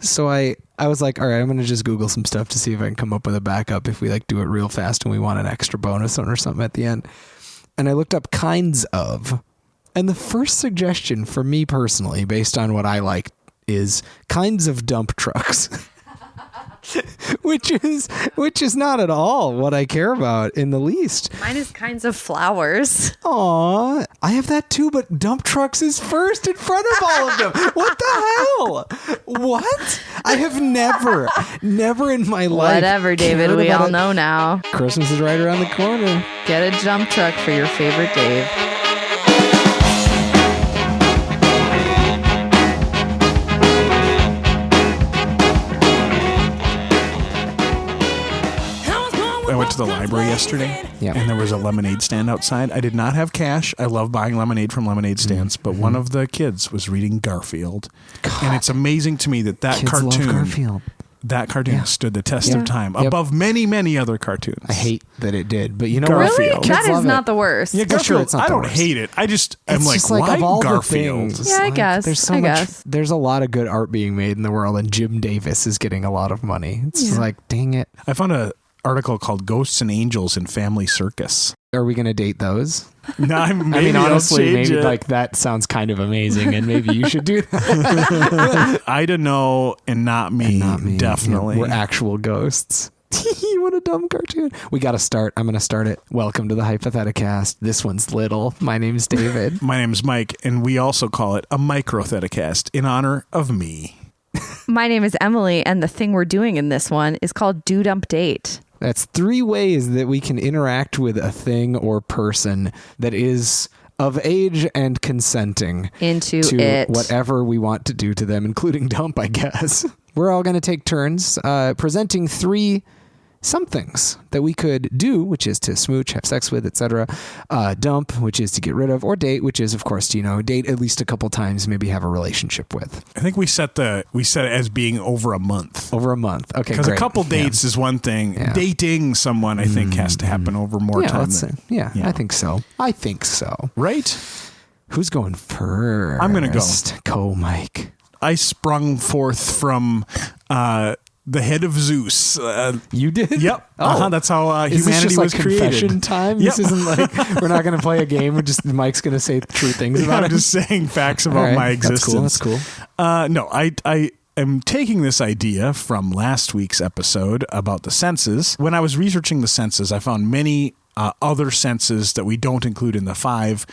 So I was like, all right, I'm going to just Google some stuff to see if I can come up with a backup if we like do it real fast and we want an extra bonus or something at the end. And I looked up kinds of, and the first suggestion for me personally, based on what I like, is kinds of dump trucks. which is not at all what I care about in the least. Mine is kinds of flowers. Aw, I have that too, but dump trucks is first in front of all of them. What the hell? What? I have never in my life. Whatever, David. We all know now. Christmas is right around the corner. Get a dump truck for your favorite Dave. I went to the library yesterday, and there was a lemonade stand outside. I did not have cash. I love buying lemonade from lemonade stands, but one of the kids was reading Garfield. God. And it's amazing to me that Kids love Garfield. That cartoon stood the test of time above many, many other cartoons. I hate that it did, but you know Garfield. Really? Kids That is love not it. the worst. Yeah, Garfield, it's not I the don't worst. hate it. I'm It's like, just why of all Garfield? The things, Yeah, I guess. There's so much. There's a lot of good art being made in the world, and Jim Davis is getting a lot of money. It's just like, dang it. I found an article called Ghosts and Angels in Family Circus. Are we going to date those? No, I mean, honestly, maybe like that sounds kind of amazing, and maybe you should do that. Ida no, and not me. Definitely. Yeah, we're actual ghosts. What a dumb cartoon. We got to start. I'm going to start it. Welcome to the Hypotheticast. This one's little. My name's David. My name's Mike, and we also call it a Microtheticast in honor of me. My name is Emily, and the thing we're doing in this one is called Do Dump Date. That's 3 ways that we can interact with a thing or person that is of age and consenting Into to it. whatever we want to do to them, including dump, I guess. We're all going to take turns presenting 3 somethings that we could do, which is to smooch, have sex with, etc. Dump, which is to get rid of, or date, which is, of course, to, date at least a couple times, maybe have a relationship with. I think we set it as being over a month. Over a month. Okay, because a couple dates is one thing. Yeah. Dating someone, I think, has to happen over more time. I think so. Right? Who's going first? I'm going to go. Go, Mike. I sprung forth from the head of Zeus. You did? Yep. That's how Is humanity this just was like created. confession time? Yep. This isn't like we're not going to play a game. Mike's going to say true things about I'm it. just saying facts about my existence. That's cool. No, I am taking this idea from last week's episode about the senses. When I was researching the senses, I found many other senses that we don't include in the 5.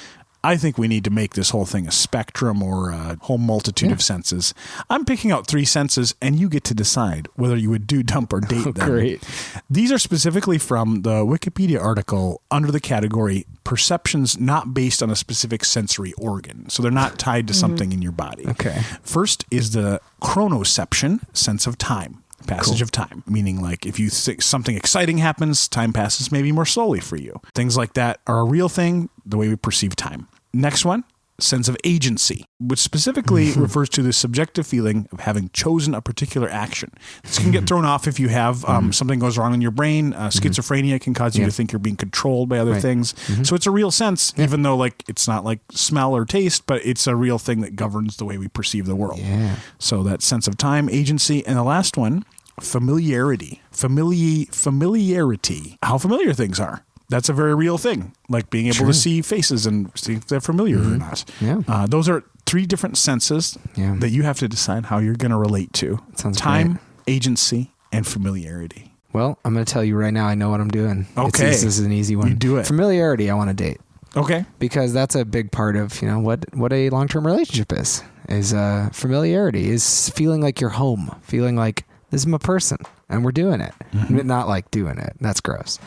I think we need to make this whole thing a spectrum or a whole multitude of senses. I'm picking out 3 senses, and you get to decide whether you would do dump or date them. Great. These are specifically from the Wikipedia article under the category perceptions not based on a specific sensory organ. So they're not tied to something in your body. Okay. First is the chronoception, sense of time. Passage of time, meaning like if you think something exciting happens, time passes maybe more slowly for you. Things like that are a real thing, the way we perceive time. Next one, sense of agency, which specifically refers to the subjective feeling of having chosen a particular action. This can get thrown off if you have something goes wrong in your brain. Schizophrenia can cause you to think you're being controlled by other things. So it's a real sense, even though like it's not like smell or taste, but it's a real thing that governs the way we perceive the world. Yeah. So that sense of time, agency, and the last one, familiarity. Familiarity. How familiar things are. That's a very real thing, like being able to see faces and see if they're familiar or not. Yeah. Those are 3 different senses that you have to decide how you're going to relate to. Sounds time, great. agency, and familiarity. Well, I'm going to tell you right now, I know what I'm doing. Okay. This is an easy one. You do it. Familiarity, I want to date. Okay. Because that's a big part of, what a long-term relationship is familiarity, is feeling like you're home, feeling like this is my person and we're doing it. Not like doing it. That's gross.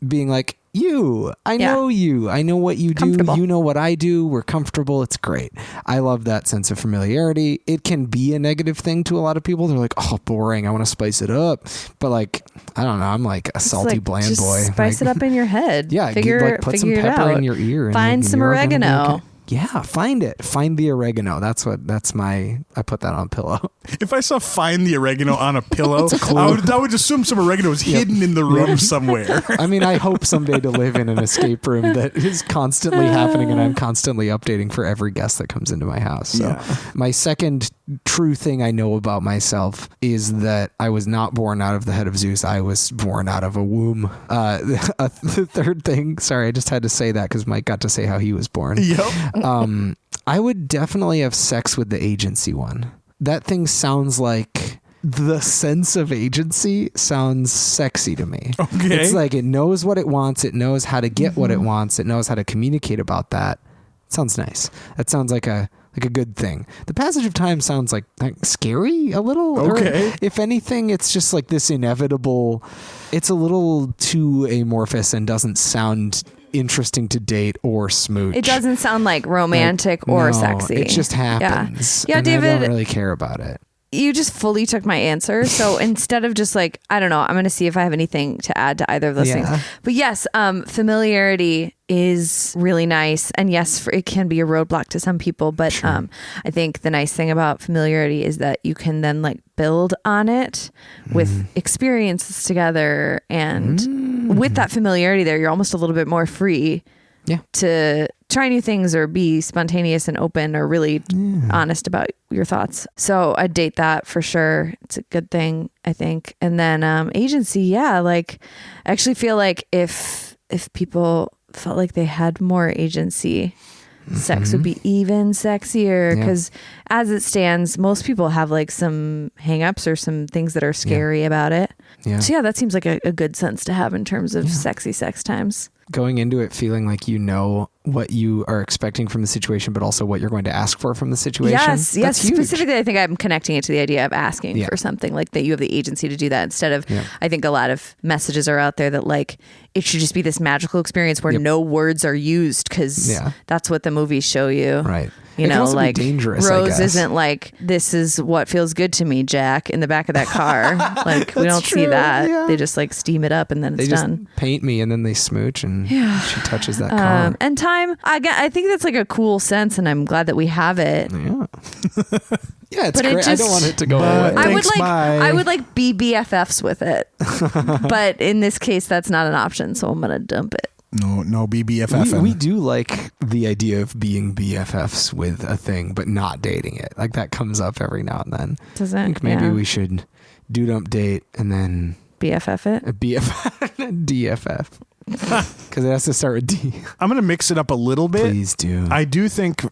Being like, I know you. I know what you do. You know what I do. We're comfortable. It's great. I love that sense of familiarity. It can be a negative thing to a lot of people. They're like, oh, boring. I want to spice it up. But like, I don't know. I'm like a salty, bland boy. Spice it up in your head. Yeah. Put some pepper in your ear. Find some oregano. Yeah, find it. Find the oregano. I put that on a pillow. If I saw find the oregano on a pillow, I would assume some oregano is hidden in the room somewhere. I mean, I hope someday to live in an escape room that is constantly happening and I'm constantly updating for every guest that comes into my house. So my second true thing I know about myself is that I was not born out of the head of Zeus. I was born out of a womb. The third thing, sorry, I just had to say that because Mike got to say how he was born. Yep. I would definitely have sex with the agency one. That thing sounds like the sense of agency sounds sexy to me. Okay. It's like it knows what it wants. It knows how to get what it wants. It knows how to communicate about that. It sounds nice. That sounds like a good thing. The passage of time sounds like scary a little. Okay. Or if anything, it's just like this inevitable. It's a little too amorphous and doesn't sound interesting to date or smooch. It doesn't sound like romantic or sexy. It just happens. Yeah, and David, I don't really care about it. You just fully took my answer. So instead of just like, I don't know, I'm going to see if I have anything to add to either of those things. But yes, familiarity is really nice. And yes, it can be a roadblock to some people. But sure. I think the nice thing about familiarity is that you can then like build on it with experiences together. And with that familiarity there, you're almost a little bit more free to try new things or be spontaneous and open or really honest about your thoughts. So I'd date that for sure. It's a good thing, I think. And then agency, like I actually feel like if people felt like they had more agency, sex would be even sexier because as it stands, most people have like some hangups or some things that are scary about it. So that seems like a good sense to have in terms of sexy sex times. Going into it feeling like you know what you are expecting from the situation, but also what you're going to ask for from the situation. Yes. That's huge. Specifically, I think I'm connecting it to the idea of asking for something, like that you have the agency to do that instead of, I think a lot of messages are out there that like, it should just be this magical experience where no words are used because that's what the movies show you. Right. You know, like dangerous, Rose isn't like, this is what feels good to me, Jack, in the back of that car. Like we don't see that. Yeah. They just like steam it up and then it's done. Paint me and then they smooch and she touches that car. And time, I think that's like a cool sense and I'm glad that we have it. Yeah. Yeah, it's great. I don't want it to go away. I would like be BFFs with it. But in this case, that's not an option. So I'm going to dump it. No BBFF. We do like the idea of being BFFs with a thing, but not dating it. Like that comes up every now and then. Does it? I think maybe we should do dump date and then BFF it. BFF DFF. Because it has to start with D. I'm going to mix it up a little bit. Please do. I do think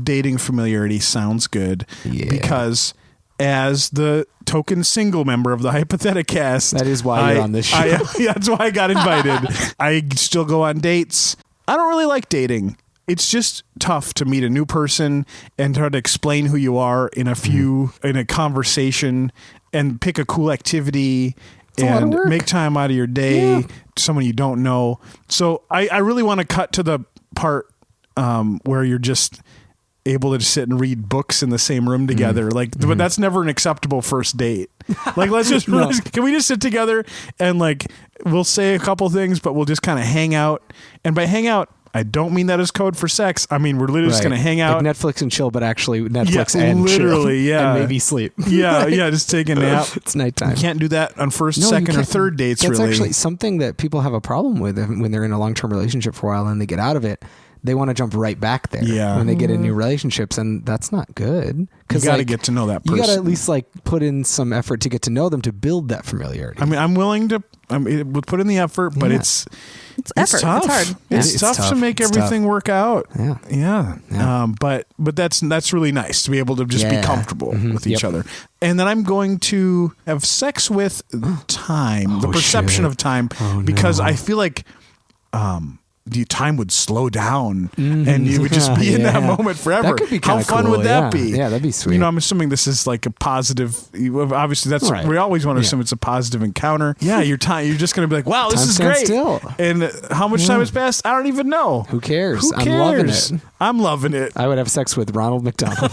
dating familiarity sounds good because as the token single member of the Hypotheticast, that is why you're on this show. That's why I got invited. I still go on dates. I don't really like dating. It's just tough to meet a new person and try to explain who you are in a conversation and pick a cool activity and make time out of your day to someone you don't know. So I really want to cut to the part where you're just able to just sit and read books in the same room together. But that's never an acceptable first date. Like, let's just, can we just sit together and like, we'll say a couple things, but we'll just kind of hang out. And by hang out, I don't mean that as code for sex. I mean, we're literally just going to hang out. Like Netflix and chill, but actually Netflix and chill. And maybe sleep. Just take a nap. It's nighttime. You can't do that on first, second, or third dates, That's really. That's actually something that people have a problem with when they're in a long-term relationship for a while and they get out of it. They want to jump right back there when they get in new relationships, and that's not good. You got to get to know that person. You got to at least like put in some effort to get to know them to build that familiarity. I mean, I'm willing to we'll put in the effort, but it's effort. Tough. It's hard. It's tough to make everything work out. Yeah. But that's really nice to be able to just be comfortable with each other. And then I'm going to have sex with time, the perception of time, because I feel like the time would slow down and you would just be in that moment forever. That could be How fun would that be? Yeah, that'd be sweet. You know, I'm assuming this is like a positive. Obviously, that's we always want to assume it's a positive encounter. Yeah, you're just going to be like, wow, this is great. Still. And how much time has passed? I don't even know. Who cares? I'm loving it. I'm loving it. I would have sex with Ronald McDonald.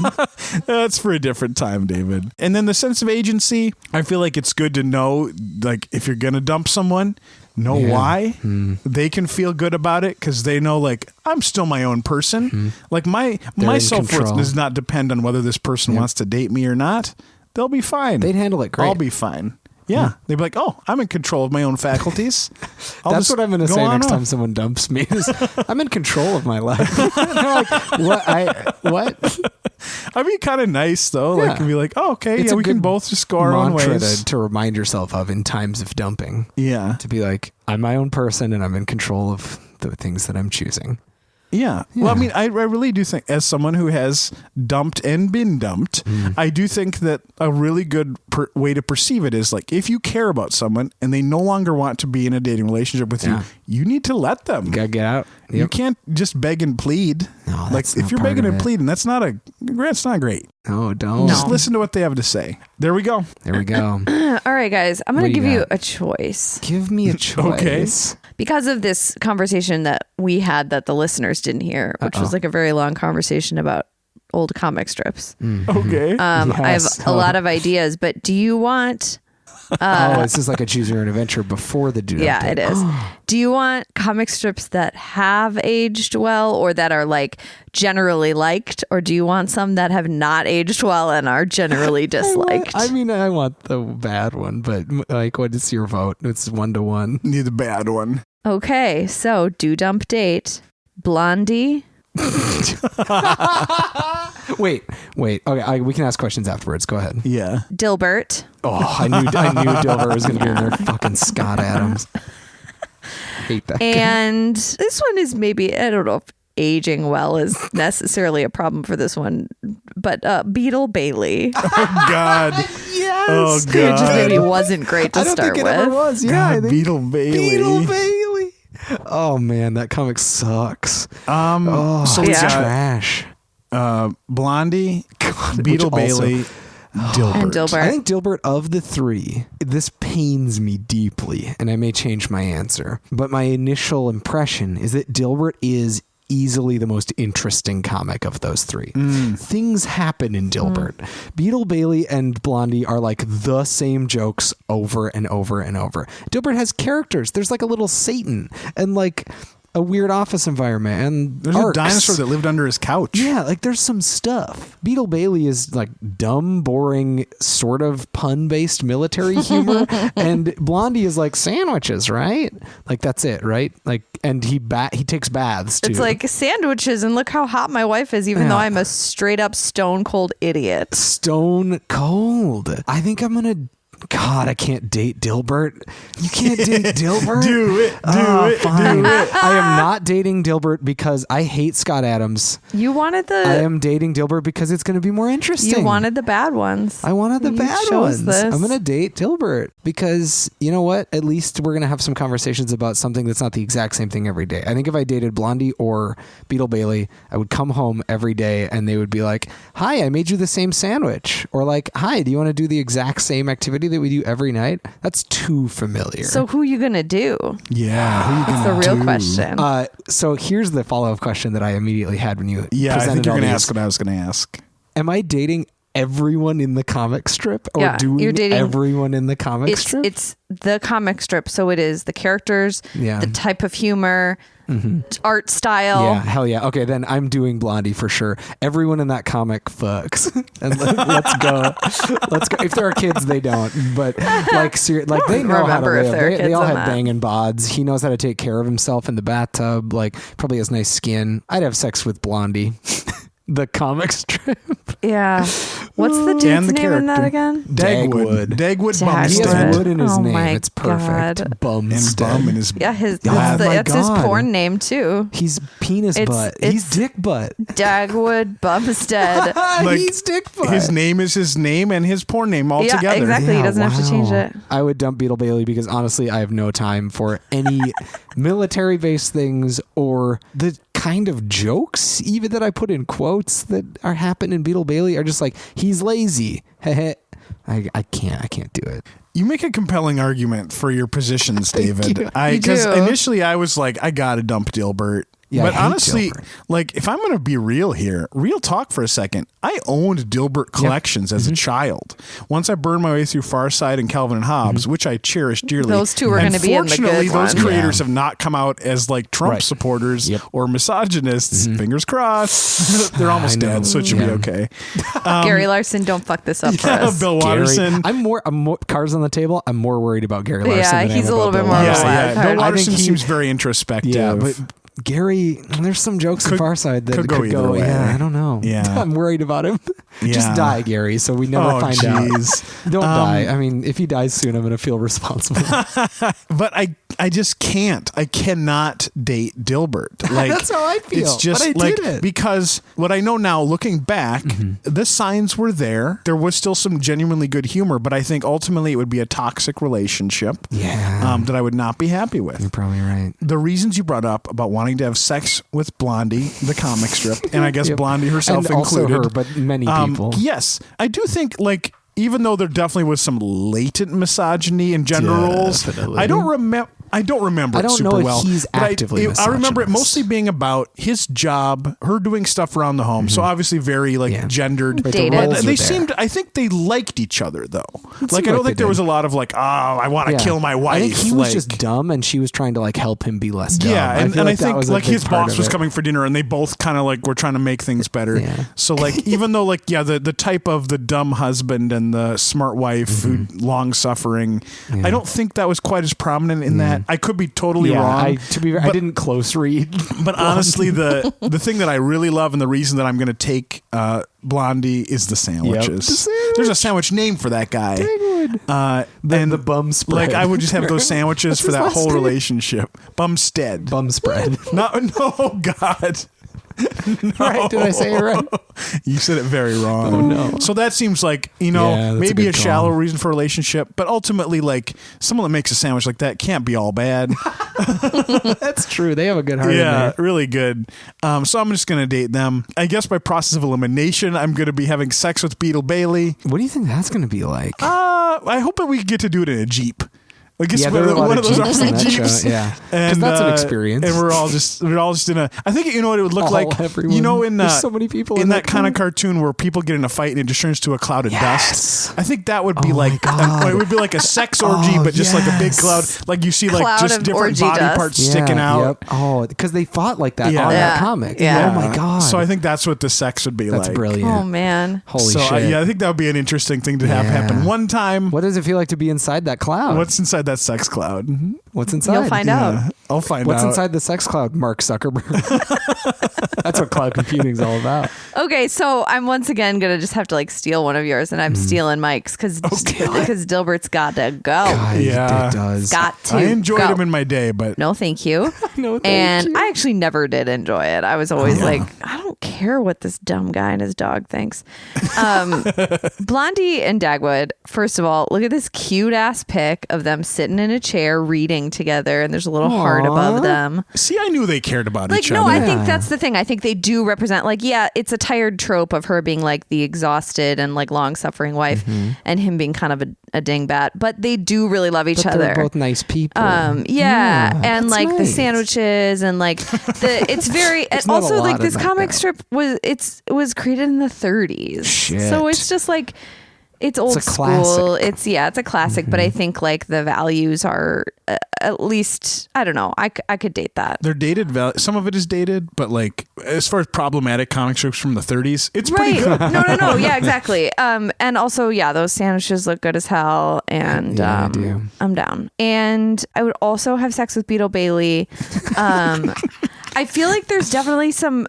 That's for a different time, David. And then the sense of agency. I feel like it's good to know, like, if you're going to dump someone, Know why? They can feel good about it because they know, like, I'm still my own person. Like, my self-worth does not depend on whether this person wants to date me or not. They'll be fine. They'd handle it great. I'll be fine. Yeah. They'd be like, oh, I'm in control of my own faculties. That's what I'm going to say next time someone dumps me. Is, I'm in control of my life. They're like, what? I'd be kind of nice, though. Like, and be like, oh, okay, it's we can both just go our own ways. To remind yourself of in times of dumping. Yeah. To be like, I'm my own person and I'm in control of the things that I'm choosing. Yeah. Well, I mean, I really do think, as someone who has dumped and been dumped, I do think that a really good way to perceive it is, like, if you care about someone and they no longer want to be in a dating relationship with you, you need to let them. You gotta get out. Yep. You can't just beg and plead. No, like, if you're begging and pleading, that's not great. No, don't. Just listen to what they have to say. There we go. There we go. All right, guys. I'm going to give you a choice. Give me a choice. Okay. Because of this conversation that we had that the listeners didn't hear, which was like a very long conversation about old comic strips. Okay. I have a lot of ideas, but do you want... this is like a choose your own adventure before the dude. Yeah, it is. Do you want comic strips that have aged well or that are like generally liked, or do you want some that have not aged well and are generally disliked? I want the bad one, but like, what is your vote? It's 1-1. Need the bad one. Okay, so do dump date Blondie. Wait. Okay, we can ask questions afterwards. Go ahead. Yeah. Dilbert. Oh, I knew Dilbert was going to be in there. Fucking Scott Adams. Hate that. And this one is maybe, I don't know if aging well is necessarily a problem for this one, but Beetle Bailey. Oh, God. Yes. Oh, It God. just maybe wasn't great to I don't start think it with. ever was. Yeah, God, Beetle Bailey. Beetle Bailey. Oh, man, that comic sucks. So we got trash. Blondie, God, Beetle which also- Bailey, Dilbert. And Dilbert. I think Dilbert, of the three, this pains me deeply, and I may change my answer, but my initial impression is that Dilbert is easily the most interesting comic of those three. Things happen in Dilbert. Beetle Bailey and Blondie are like the same jokes over and over and over. Dilbert has characters. There's like a little Satan and like a weird office environment, and There's arcs. a dinosaur that lived under his couch. Yeah, like there's some stuff. Beetle Bailey is like dumb, boring, sort of pun-based military humor, and Blondie is like sandwiches, right? Like that's it, right? Like, and he takes baths too. It's like sandwiches, and look how hot my wife is, even though I'm a straight up stone cold idiot. Stone cold. I think I'm gonna. God, I can't date Dilbert. You can't date Dilbert? Do it. Fine. I am not dating Dilbert because I hate Scott Adams. You wanted I am dating Dilbert because it's going to be more interesting. You wanted the bad ones. I wanted the You bad chose ones. this. I'm going to date Dilbert because, you know what? At least we're going to have some conversations about something that's not the exact same thing every day. I think if I dated Blondie or Beetle Bailey, I would come home every day and they would be like, hi, I made you the same sandwich. Or like, hi, do you want to do the exact same activity that we do every night? That's too familiar. So who are you going to do? Yeah. Who you That's gonna the real do? question. So here's the follow-up question that I immediately had when you Yeah, I presented think you're all going to these. ask what I was going to ask. Am I dating everyone in the comic strip or Yeah, doing you're dating- everyone in the comic strip? It's the comic strip, so it is the characters, the type of humor, art style. Yeah, hell yeah. Okay, then I'm doing Blondie for sure. Everyone in that comic fucks. And let's go. Let's go. If there are kids, they don't. But like, like they know how to remember if live. there are They kids all on had that. banging bods. He knows how to take care of himself in the bathtub. Like, probably has nice skin. I'd have sex with Blondie. The comic strip. Yeah. What's the And dude's the name in that character. again? Dagwood Dagwood. He has Bumstead. wood in his Oh name. my It's perfect. God. Bumstead. And Bum in his... Yeah, Oh my that's his God. porn name too. He's penis butt. He's dick butt. Dagwood Bumstead. Like, He's dick butt. His name is his name and his porn name all Yeah, together. exactly. He doesn't have to change it. I would dump Beetle Bailey because honestly, I have no time for any military-based things or the kind of jokes, even that I put in quotes that are happening in Beetle Bailey are just like, he's lazy. I can't do it. You make a compelling argument for your positions, David. you. Because You do. initially I was like, I gotta dump Dilbert. Yeah, but I hate honestly, Dilbert. like if I'm going to be real here, real talk for a second, I owned Dilbert collections as a child. Once I burned my way through Farside and Calvin and Hobbes, which I cherish dearly. Those two were going to be in the Unfortunately, good those one. creators have not come out as like Trump supporters or misogynists. Fingers crossed. They're almost dead, so it should be okay. Gary Larson, don't fuck this up for us. Bill Watterson. I'm more cards on the table. I'm more worried about Gary Larson. Yeah, than I am he's a about little bit Bill more of a Watterson. wild card. Bill I Watterson think he- seems very introspective. Yeah, but Gary, there's some jokes in Farside that could go either way. Yeah, I don't know. Yeah. I'm worried about him. Yeah. Just die, Gary, so we never find out. Don't die. I mean, if he dies soon, I'm going to feel responsible. But I just can't. I cannot date Dilbert. Like That's how I feel. It's just but I like did it. because what I know now, looking back, the signs were there. There was still some genuinely good humor, but I think ultimately it would be a toxic relationship. Yeah. That I would not be happy with. You're probably right. The reasons you brought up about wanting to have sex with Blondie, the comic strip, and I guess Blondie herself and also included. her, but many people. Yes, I do think like even though there definitely was some latent misogyny in gender roles, Definitely. I don't remember. I don't remember I it don't super know if well. he's but actively I remember it misogynist. mostly being about his job, her doing stuff around the home. So obviously very like gendered. Right, the Dated. roles But are they there. seemed. I think they liked each other though. Like seemed I don't like think they there was did. a lot of like, oh, I want to kill my wife. I think he was like, just dumb, and she was trying to like help him be less dumb. yeah, and feel I that think was a like big his part boss of was it. coming for dinner, and they both kind of like were trying to make things better. Yeah. So like even though like the type of the dumb husband and the smart wife who long suffering, I don't think that was quite as prominent in that. I could be totally wrong. I didn't close read. But honestly, the thing that I really love and the reason that I'm going to take Blondie is the sandwiches. The sandwich. There's a sandwich name for that guy. And the bum spread. Like I would just have those sandwiches for his that last whole name? relationship. Bumstead. bum spread. No, God. No. Right? Did I say it right? You said it very wrong. Oh, no. So that seems like, Yeah, that's maybe a a good shallow call. reason for a relationship, but ultimately like someone that makes a sandwich like that can't be all bad. That's true. They have a good heart in Yeah, there. really good. So I'm just going to date them. I guess by process of elimination, I'm going to be having sex with Beetle Bailey. What do you think that's going to be like? I hope that we get to do it in a Jeep. I guess Yeah, there are a lot one of of those Jeeps in RV that Jeeps. show, yeah. 'Cause And that's an experience. And we're all just in a. I think you know what it would look like. Everyone. You know, in There's so many people in in that that kind of car. cartoon where people get in a fight and it just turns to a cloud of Yes. dust. I think that would be Oh my like God. it would be like a sex orgy, Oh, but just like a big yes. cloud. Like you see like Cloud just of different orgy body dust. parts sticking out. Yep. Oh, because they fought like that Yeah. on Yeah. that comic. Yeah. Oh my God. So I think that's what the sex would be that's like. brilliant. Oh man. Holy So shit. I think that would be an interesting thing to have Yeah. happen one time. What does it feel like to be inside that cloud? What's inside that sex cloud? What's inside? You'll find out. Yeah, I'll find What's out. inside the sex cloud, Mark Zuckerberg? That's what cloud computing is all about. Okay, so I'm once again gonna just have to like steal one of yours, and I'm stealing Mike's because Dilbert's got to go. God, Oh. it does. Got to. I enjoyed go. him in my day, but No, thank you. No, thank And you. I actually never did enjoy it. I was always like, I don't care what this dumb guy and his dog thinks. Blondie and Dagwood, first of all, look at this cute ass pic of them sitting in a chair reading together, and there's a little heart above them. see, I knew they cared about Like, each no, other. I think that's the thing. I think they do represent, like, yeah, it's a tired trope of her being like the exhausted and like long suffering wife, and him being kind of a dingbat, but they do really love each But other. they're both nice people. Yeah, and that's like the nice. sandwiches and like it's very and not a also lot like in this that, comic though. strip was created in the 30s. Shit. So it's just like it's old a school. classic. It's a classic, but I think like the values are at least I don't know. I could date that. They're dated. Some of it is dated, but like as far as problematic comic strips from the 30s, it's pretty Right. good. No. Yeah, exactly. And also, yeah, those sandwiches look good as hell. And Yeah, they do. I'm down. And I would also have sex with Beetle Bailey. I feel like there's definitely some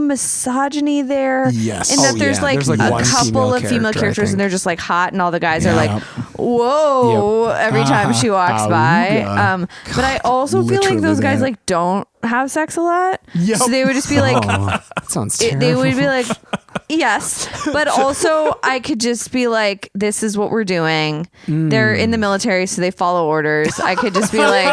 misogyny there. Yes. In that Oh, there's yeah. like There's, like, a one couple female of female character, I characters and think. they're just like hot and all the guys are Yeah. like, whoa, every time she walks by. Auga. But I also feel like Literally those guys that. like don't have sex a lot. Yep. So they would just be like, Oh, that sounds terrible. they would be like, yes, but also I could just be like, this is what we're doing. They're in the military, so they follow orders. I could just be like,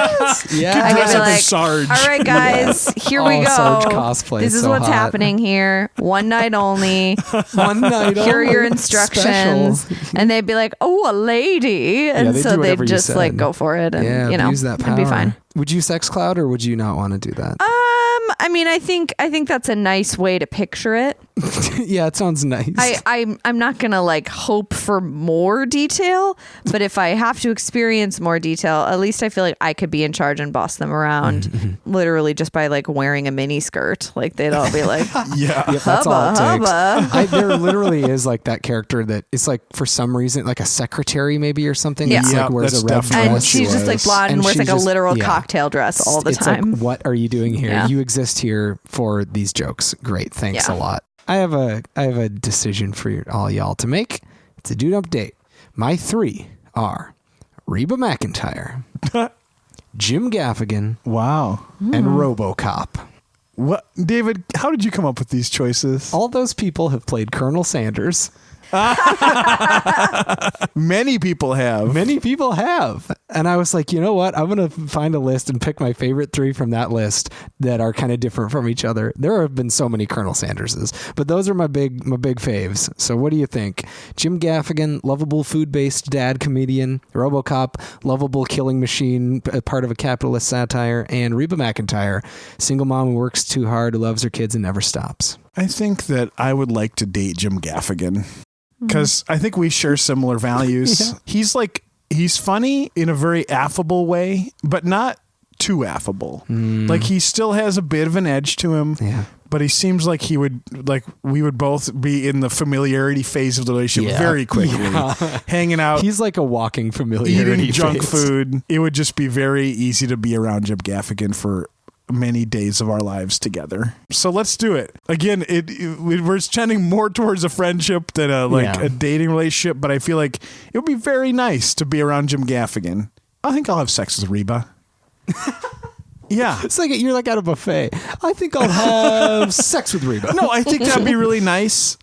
Yeah. I could Dress be up as like, Sarge. all right, guys, here we Oh, go. Sarge cosplay This is is so what's hot. happening here. One night only. One night. Here are only. your instructions. Special. And they'd be like, oh, a lady. And they so do they'd whatever you just like said. go for it. And, Yeah, you know, use that power. it'd be fine. Would you sex cloud or would you not want to do that? I mean, I think that's a nice way to picture it. Yeah, it sounds nice. I'm not gonna like hope for more detail, but if I have to experience more detail, at least I feel like I could be in charge and boss them around, literally just by like wearing a mini skirt. Like they'd all be like, Yeah. Yep, that's all it takes. hubba. There literally is like that character that is like for some reason like a secretary maybe or something. Yeah. It's Yeah, like wears that's a red definitely And what dress. she's just like blonde and wears she's like a just- literal yeah. cocktail dress all the It's time. like, what are you doing here? Yeah. You exist here for these jokes. Great, thanks Yeah. a lot. I have a decision for all y'all to make. It's a dude update. My 3 are Reba McEntire, Jim Gaffigan, Wow. and RoboCop. What, David? How did you come up with these choices? All those people have played Colonel Sanders. Many people have. Many people have. And I was like, you know what? I'm going to find a list and pick my favorite 3 from that list that are kind of different from each other. There have been so many Colonel Sanderses, but those are my big faves. So what do you think? Jim Gaffigan, lovable food-based dad comedian, RoboCop, lovable killing machine, part of a capitalist satire, and Reba McEntire, single mom who works too hard, who loves her kids and never stops. I think that I would like to date Jim Gaffigan because I think we share similar values. Yeah. He's funny in a very affable way, but not too affable. Like he still has a bit of an edge to him. Yeah. But he seems like we would both be in the familiarity phase of the relationship Yeah. very quickly, hanging out, He's like a walking familiarity eating junk phase. food. It would just be very easy to be around Jim Gaffigan for many days of our lives together. So let's do it. Again, we're trending more towards a friendship than a dating relationship, but I feel like it would be very nice to be around Jim Gaffigan. I think I'll have sex with Reba. Yeah. It's like you're like at a buffet. I think I'll have sex with Reba. No, I think that'd be really nice.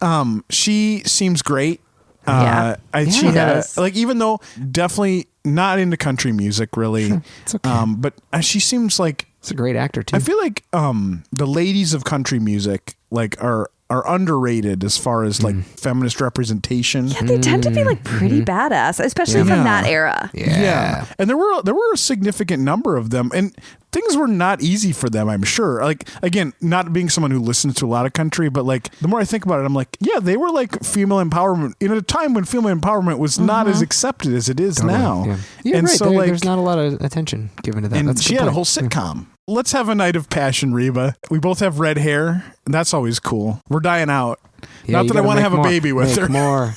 She seems great. Yeah. She Yeah. had Does. even though definitely not into country music really. It's okay. But she seems like It's a great actor too. I feel like the ladies of country music like are underrated as far as like feminist representation. Yeah, they tend to be like pretty badass, especially Yeah. from that era. Yeah. And there were a significant number of them, and things were not easy for them, I'm sure. Like, again, not being someone who listens to a lot of country, but like the more I think about it, I'm like, yeah, they were like female empowerment in a time when female empowerment was not as accepted as it is now. Yeah. You're And right. so like there's not a lot of attention given to that. and That's a she good had a point. whole sitcom. Let's have a night of passion, Reba. We both have red hair, and that's always cool. We're dying out. Yeah, Not you that I gotta want to make have a more. baby with Make her. More.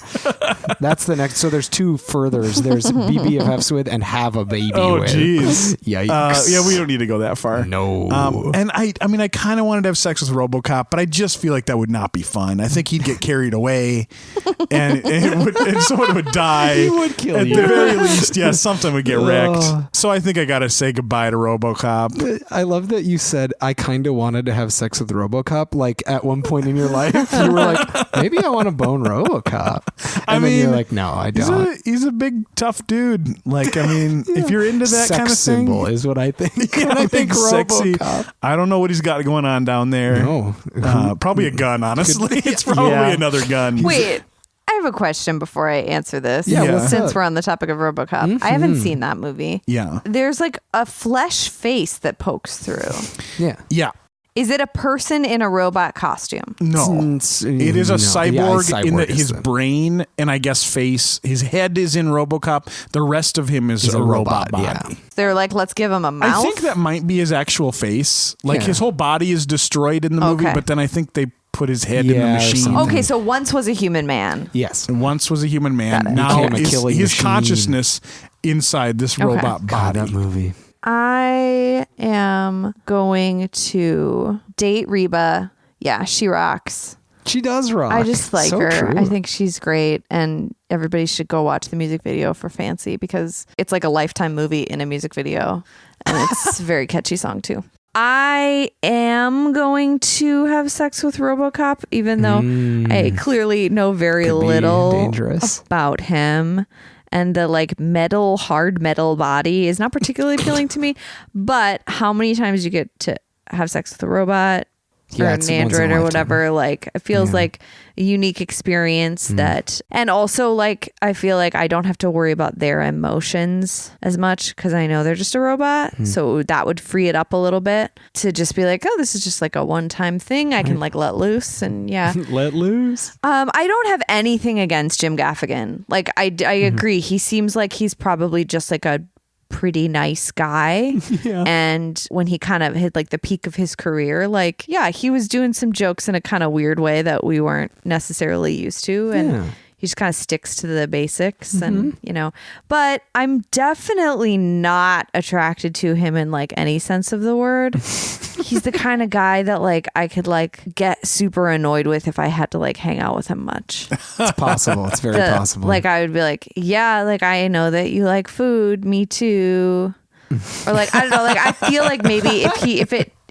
That's the next. So there's 2 furthers. There's BBFFs with and have a baby Oh, with. jeez. Yikes. Yeah, we don't need to go that far. No. And I mean, I kind of wanted to have sex with RoboCop, but I just feel like that would not be fun. I think he'd get carried away, and someone would die. He would kill At you. the very least, yeah, something would get wrecked. Ugh. So I think I got to say goodbye to RoboCop. I love that you said I kind of wanted to have sex with RoboCop. Like at one point in your life, you were like, maybe I want to bone RoboCop. And then you're like, no, I don't. He's a big tough dude. Like, I mean, if you're into that Sex kind of thing, symbol is what I think. yeah, when I think big, sexy. RoboCop. I don't know what he's got going on down there. No. Probably a gun. Honestly, it's probably Yeah. another gun. Wait, I have a question before I answer this. Yeah, what's Since up? we're on the topic of RoboCop, I haven't seen that movie. Yeah. There's like a flesh face that pokes through. Yeah. Yeah. Is it a person in a robot costume? No. It is a No. cyborg, Yeah, in that is his the- brain and I guess face, his head is in RoboCop. The rest of him is He's a a robot robot, body. They're like, let's give him a mouth. I think that might be his actual face. Like Yeah. his whole body is destroyed in the movie, Okay. but then I think they put his head in the Yeah, or machine. something. Okay, so once was a human man. Yes. Once was a human man. Got it. Now Became a is killing his machine. consciousness inside this robot God, body. that movie. I am going to date Reba. Yeah, she rocks. She does rock. I just like So her. true. I think she's great, and everybody should go watch the music video for Fancy because it's like a Lifetime movie in a music video, and it's a very catchy song too. I am going to have sex with RoboCop, even though I clearly know very Could be little dangerous. about him. And the like hard metal body is not particularly appealing to me. But how many times you get to have sex with a robot or an Android or whatever. Like it feels like a unique experience that, and also like I feel like I don't have to worry about their emotions as much because I know they're just a robot. So that would free it up a little bit to just be like, oh, this is just like a one-time thing. I can like let loose and let loose. I don't have anything against Jim Gaffigan. Like I agree. He seems like he's probably just like a pretty nice guy. And when he kind of hit like the peak of his career, like he was doing some jokes in a kind of weird way that we weren't necessarily used to, and he just kind of sticks to the basics. And but I'm definitely not attracted to him in like any sense of the word. He's the kind of guy that like I could like get super annoyed with if I had to like hang out with him much. It's possible. It's very possible. Like I would be like, yeah, like I know that you like food, me too. Or like I don't know, like I feel like maybe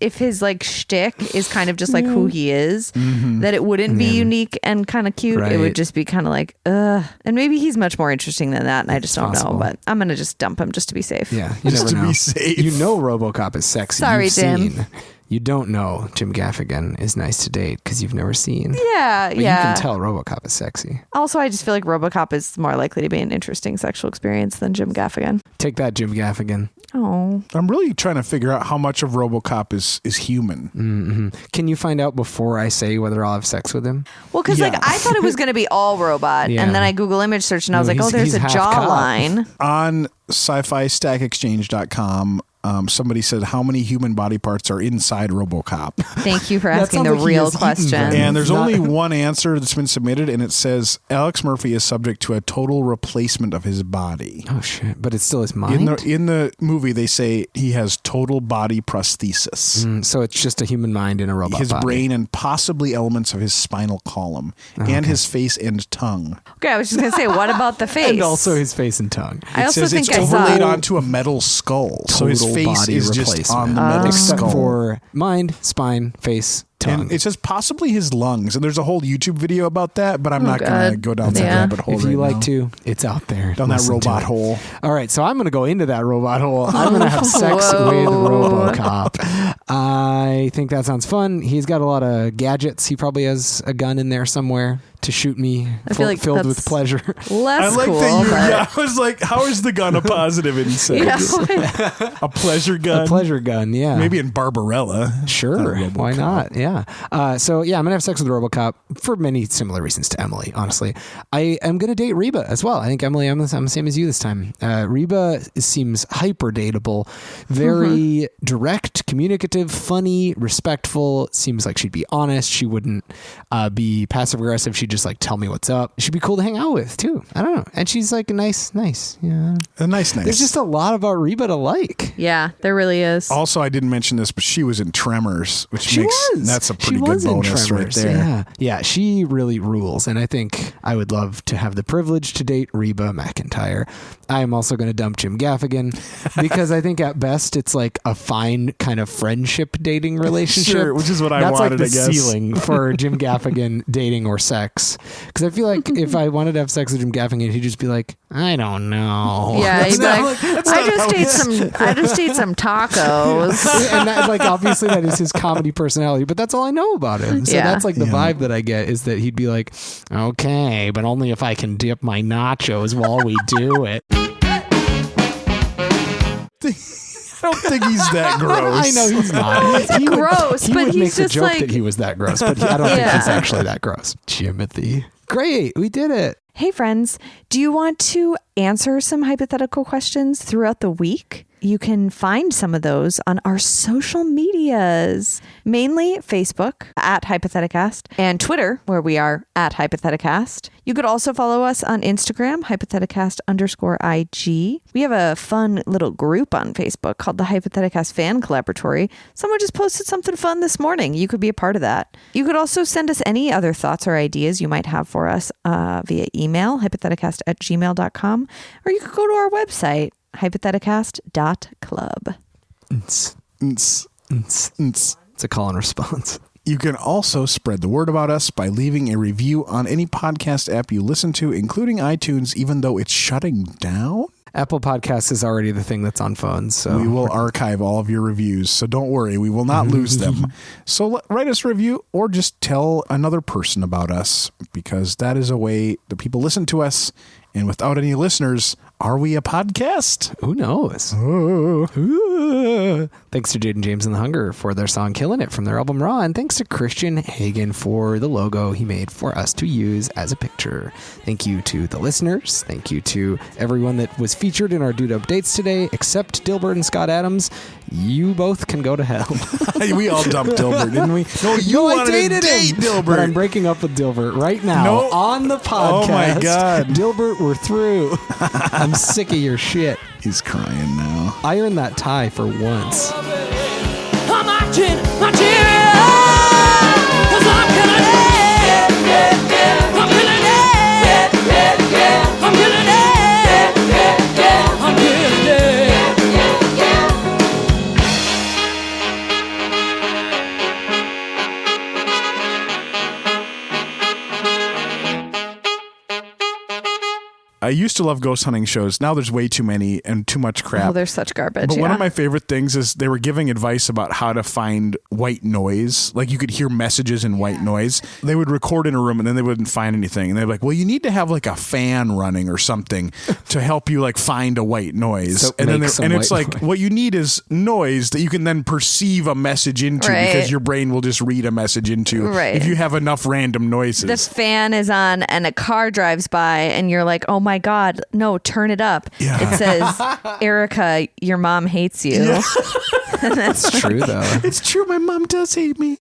if his like shtick is kind of just like who he is, that it wouldn't be unique and kind of cute. It would just be kind of like, ugh. And maybe he's much more interesting than that, and I just don't know. But I'm gonna just dump him just to be safe. Yeah, you just never know. Be safe. You know, RoboCop is sexy. Sorry, Jim. You don't know Jim Gaffigan is nice to date because you've never seen. Yeah, but you can tell RoboCop is sexy. Also, I just feel like RoboCop is more likely to be an interesting sexual experience than Jim Gaffigan. Take that, Jim Gaffigan. Oh, I'm really trying to figure out how much of RoboCop is human. Mm-hmm. Can you find out before I say whether I'll have sex with him? Well, because like I thought it was going to be all robot, and then I Google image search and I was like, oh, there's a jawline. On sci-fi-stack-exchange.com, somebody said, how many human body parts are inside RoboCop? Thank you for asking the real question. And there's only one answer that's been submitted, and it says Alex Murphy is subject to a total replacement of his body. Oh, shit. But it's still his mind? In the movie, they say he has total body prosthesis. So it's just a human mind in a robot his body. brain and possibly elements of his spinal column and his face and tongue. Okay, I was just going to say, what about the face? And also his face and tongue. I also think it's overlaid onto a metal skull. So his face is just on the metal except skull. For mind, spine, face, tongue. And it says possibly his lungs. And there's a whole YouTube video about that, but I'm not going to go down that rabbit hole. If you like to, it's out there. Down that robot hole. All right, so I'm going to go into that robot hole. I'm going to have sex with RoboCop. I think that sounds fun. He's got a lot of gadgets. He probably has a gun in there somewhere to shoot me, filled with pleasure. Less cool. I was like, how is the gun a positive in sex? A pleasure gun? A pleasure gun, yeah. Maybe in Barbarella. Sure, why not? Yeah. I'm going to have sex with RoboCop for many similar reasons to Emily, honestly. I am going to date Reba as well. I think, Emily, I'm the same as you this time. Reba seems hyper dateable, very direct, communicative, funny, respectful. Seems like she'd be honest. She wouldn't be passive aggressive. She'd just like tell me what's up. She'd be cool to hang out with too. I don't know. And she's like nice. Yeah. Nice. There's just a lot about Reba to like. Yeah, there really is. Also, I didn't mention this, but she was in Tremors, which that's a pretty good bonus right there. Yeah, she really rules. And I think I would love to have the privilege to date Reba McEntire. I am also going to dump Jim Gaffigan because I think at best it's like a fine kind of friendship dating relationship. Sure, which is what I wanted, That's like I the guess. ceiling for Jim Gaffigan dating or sex. Because I feel like if I wanted to have sex with Jim Gaffigan, he'd just be like, I don't know. Yeah, he'd be like, I just ate some tacos. And that, like, obviously that is his comedy personality, but that's all I know about him. So that's like the vibe that I get, is that he'd be like, okay, but only if I can dip my nachos while we do it. I don't think he's that gross. I know he's not. He's gross, but he's make the just joke like that he was that gross, but I don't think he's actually that gross. Jimothy. Great, we did it. Hey friends, do you want to answer some hypothetical questions throughout the week? You can find some of those on our social medias, mainly Facebook at Hypotheticast and Twitter, where we are at Hypotheticast. You could also follow us on Instagram, Hypotheticast_IG. We have a fun little group on Facebook called the Hypotheticast Fan Collaboratory. Someone just posted something fun this morning. You could be a part of that. You could also send us any other thoughts or ideas you might have for us via email, hypotheticast@gmail.com, or you could go to our website, Hypotheticast.club. It's a call and response. You can also spread the word about us by leaving a review on any podcast app you listen to, including iTunes, even though it's shutting down. Apple Podcasts is already the thing that's on phones. So we will archive all of your reviews. So don't worry. We will not lose them. So write us a review or just tell another person about us, because that is a way that people listen to us. And without any listeners, are we a podcast? Who knows? Thanks to Jaden James and the Hunger for their song Killing It from their album Raw. And thanks to Christian Hagen for the logo he made for us to use as a picture. Thank you to the listeners. Thank you to everyone that was featured in our Dude Updates today, except Dilbert and Scott Adams. You both can go to hell. We all dumped Dilbert, didn't we? No, you wanted to date Dilbert. But I'm breaking up with Dilbert right now on the podcast. Oh my God. Dilbert, we're through. I'm sick of your shit. He's crying now. Iron that tie for once. I'm marching, marching, 'cause I'm killing it. I'm killing it. I'm killing it. I'm killing it. I used to love ghost hunting shows. Now there's way too many and too much crap. Oh, they're such garbage. But one of my favorite things is they were giving advice about how to find white noise. Like you could hear messages in white noise. They would record in a room and then they wouldn't find anything. And they'd be like, well, you need to have like a fan running or something to help you like find a white noise. So and then it's like, what you need is noise that you can then perceive a message into, because your brain will just read a message into if you have enough random noises. The fan is on and a car drives by and you're like, oh my God, no, turn it up. Yeah. It says, Erica, your mom hates you. Yeah. That's true, though. It's true. My mom does hate me.